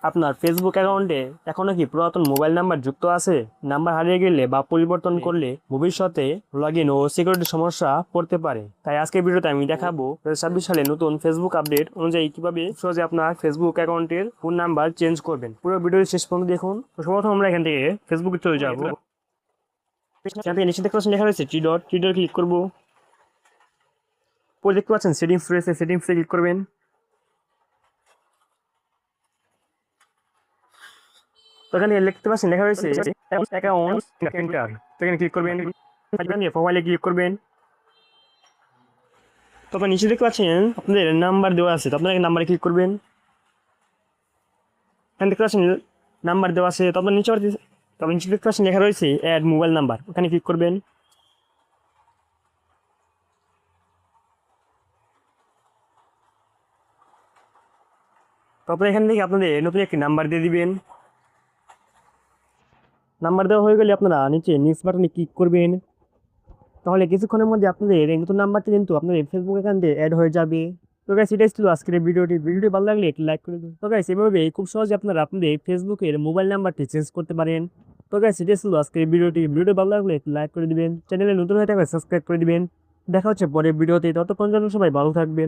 আপনার ফেসবুক অ্যাকাউন্টে এখনো কি পুরাতন মোবাইল নাম্বার যুক্ত আছে? নাম্বার হারিয়ে গেলে বা পরিবর্তন করলে ভবিষ্যতে লগ ইন ও সিকিউরিটি সমস্যা পড়তে পারে। তাই আজকের ভিডিওতে আমি দেখাবো 2026 সালে নতুন ফেসবুক আপডেট অনুযায়ী কিভাবে সহজে আপনার ফেসবুক অ্যাকাউন্টের ফোন নাম্বার চেঞ্জ করবেন। পুরো ভিডিওটি শেষ পর্যন্ত দেখুন। তো সর্বপ্রথম আমরা এখান থেকে ফেসবুকে চলে যাবো। এখান থেকে নিচে দেখতে পাচ্ছেন লেখা রয়েছে থ্রি ডট ক্লিক করবো। পরে দেখতে পাচ্ছেন সেটিংস রয়েছে, সেটিংসে ক্লিক করবেন। তো এখানে লিখতে পাচ্ছেন লেখা রয়েছে অ্যাকাউন্ট এন্টার। তো এখানে ক্লিক করবেন, প্রোফাইলে ক্লিক করবেন। তারপর নিচে দেখতে পাচ্ছেন আপনাদের নাম্বার দেওয়া আছে, তো আপনারা নাম্বারে ক্লিক করবেন। এখানে দেখতে পাচ্ছেন নাম্বার দেওয়া আছে, তারপর নিচে দেখতে পাচ্ছেন লেখা রয়েছে অ্যাড মোবাইল নাম্বার, ওখানে ক্লিক করবেন। তারপরে এখান থেকে আপনাদের নতুন একটি নাম্বার দিয়ে দিবেন। নাম্বার দেওয়া হয়ে গেলে আপনারা নিচে নিউজ বাটনে ক্লিক করবেন। তাহলে কিছুক্ষণের মধ্যে আপনাদের এই নতুন নাম্বারটি কিন্তু আপনাদের ফেসবুক অ্যাকাউন্টে অ্যাড হয়ে যাবে। তো গাইস, এটাই ছিল আজকের ভিডিওটি ভালো লাগলে একটু লাইক করে দিন। তো গাইস, এভাবে খুব সহজে আপনারা আপনাদের ফেসবুকের মোবাইল নাম্বারটি চেঞ্জ করতে পারেন। তো গাইস, এটাই ছিল আজকের ভিডিওটি ভালো লাগলে একটু লাইক করে দিবেন, চ্যানেলে নতুন হয়ে থাকলে সাবস্ক্রাইব করে দিবেন। দেখা হচ্ছে পরের ভিডিওতে, ততক্ষণ যেন সবাই ভালো থাকবেন।